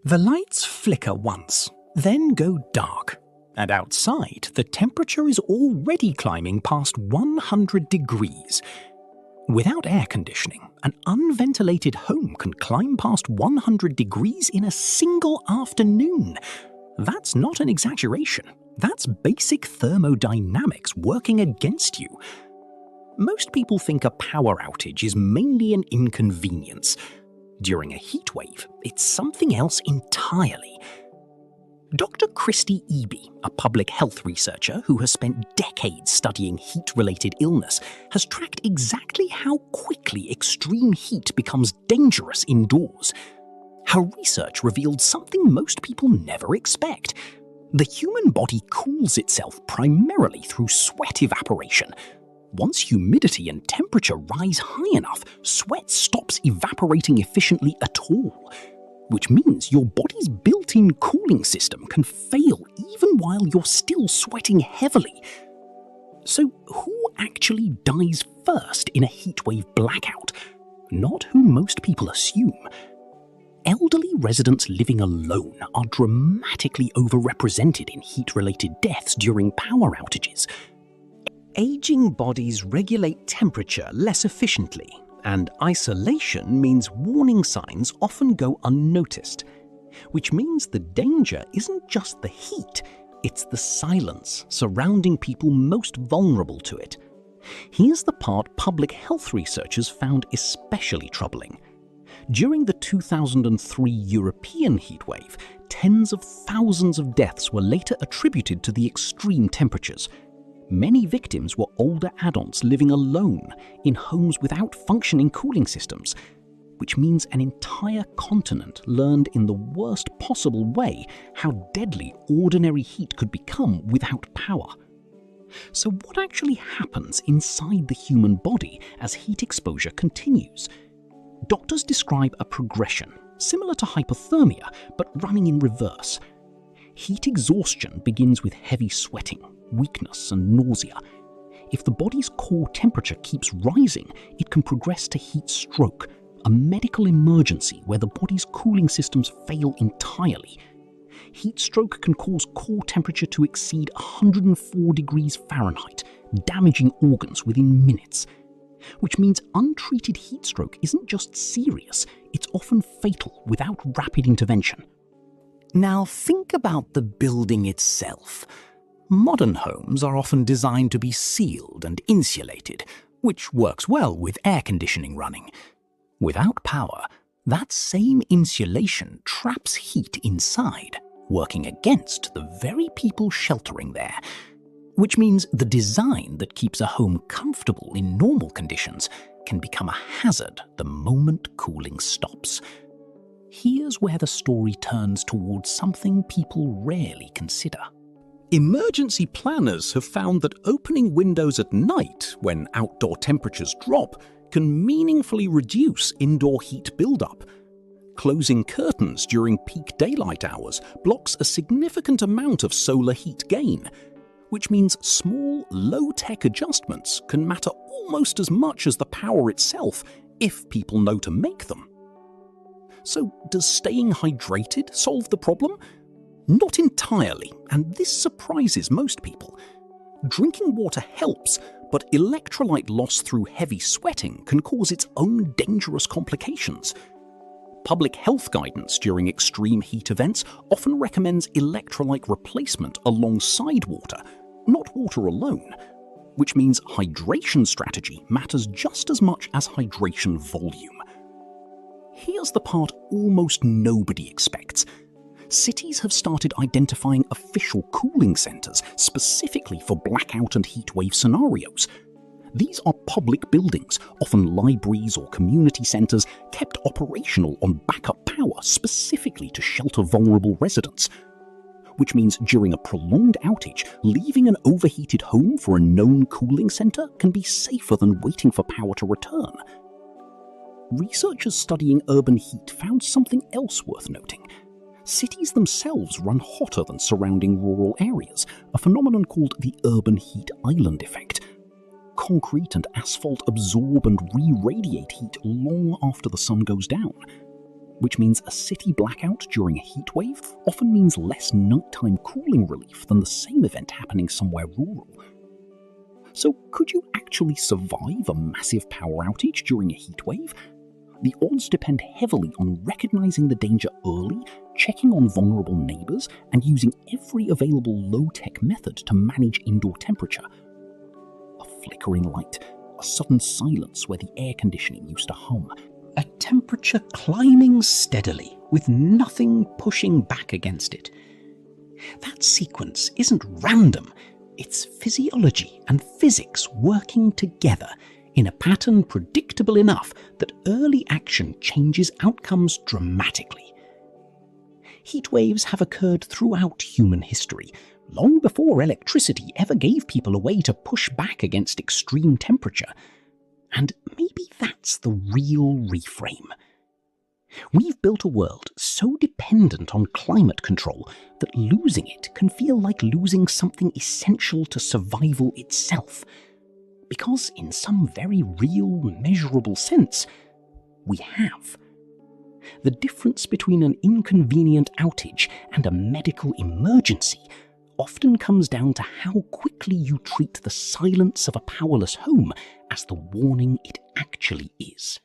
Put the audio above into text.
The lights flicker once, then go dark, and outside the temperature is already climbing past 100 degrees. Without air conditioning, an unventilated home can climb past 100 degrees in a single afternoon. That's not an exaggeration. That's basic thermodynamics working against you. Most people think a power outage is mainly an inconvenience. During a heatwave, it's something else entirely. Dr. Kristie Ebi, a public health researcher who has spent decades studying heat-related illness, has tracked exactly how quickly extreme heat becomes dangerous indoors. Her research revealed something most people never expect. The human body cools itself primarily through sweat evaporation. Once humidity and temperature rise high enough, sweat stops evaporating efficiently at all, which means your body's built-in cooling system can fail even while you're still sweating heavily. So who actually dies first in a heatwave blackout? Not who most people assume. Elderly residents living alone are dramatically overrepresented in heat-related deaths during power outages. Aging bodies regulate temperature less efficiently, and isolation means warning signs often go unnoticed, which means the danger isn't just the heat, it's the silence surrounding people most vulnerable to it. Here's the part public health researchers found especially troubling. During the 2003 European heatwave, tens of thousands of deaths were later attributed to the extreme temperatures. Many victims were older adults living alone in homes without functioning cooling systems, which means an entire continent learned in the worst possible way how deadly ordinary heat could become without power. So what actually happens inside the human body as heat exposure continues? Doctors describe a progression similar to hypothermia, but running in reverse. Heat exhaustion begins with heavy sweating, weakness, and nausea. If the body's core temperature keeps rising, it can progress to heat stroke, a medical emergency where the body's cooling systems fail entirely. Heat stroke can cause core temperature to exceed 104 degrees Fahrenheit, damaging organs within minutes. Which means untreated heat stroke isn't just serious, it's often fatal without rapid intervention. Now think about the building itself. Modern homes are often designed to be sealed and insulated, which works well with air conditioning running. Without power, that same insulation traps heat inside, working against the very people sheltering there. Which means the design that keeps a home comfortable in normal conditions can become a hazard the moment cooling stops. Here's where the story turns towards something people rarely consider. Emergency planners have found that opening windows at night, when outdoor temperatures drop, can meaningfully reduce indoor heat buildup. Closing curtains during peak daylight hours blocks a significant amount of solar heat gain, which means small, low-tech adjustments can matter almost as much as the power itself if people know to make them. So does staying hydrated solve the problem? Not entirely, and this surprises most people. Drinking water helps, but electrolyte loss through heavy sweating can cause its own dangerous complications. Public health guidance during extreme heat events often recommends electrolyte replacement alongside water, not water alone, which means hydration strategy matters just as much as hydration volume. Here's the part almost nobody expects. Cities have started identifying official cooling centers specifically for blackout and heatwave scenarios. These are public buildings, often libraries or community centers, kept operational on backup power specifically to shelter vulnerable residents. Which means during a prolonged outage, leaving an overheated home for a known cooling center can be safer than waiting for power to return. Researchers studying urban heat found something else worth noting. Cities themselves run hotter than surrounding rural areas, a phenomenon called the urban heat island effect. Concrete and asphalt absorb and re-radiate heat long after the sun goes down. which means a city blackout during a heatwave often means less nighttime cooling relief than the same event happening somewhere rural. So could you actually survive a massive power outage during a heatwave? The odds depend heavily on recognizing the danger early, checking on vulnerable neighbors, and using every available low-tech method to manage indoor temperature. A flickering light, a sudden silence where the air conditioning used to hum, a temperature climbing steadily with nothing pushing back against it. That sequence isn't random, it's physiology and physics working together in a pattern predictable enough that early action changes outcomes dramatically. Heatwaves have occurred throughout human history, long before electricity ever gave people a way to push back against extreme temperature. And maybe that's the real reframe. We've built a world so dependent on climate control that losing it can feel like losing something essential to survival itself. Because in some very real, measurable sense, we have. The difference between an inconvenient outage and a medical emergency often comes down to how quickly you treat the silence of a powerless home as the warning it actually is.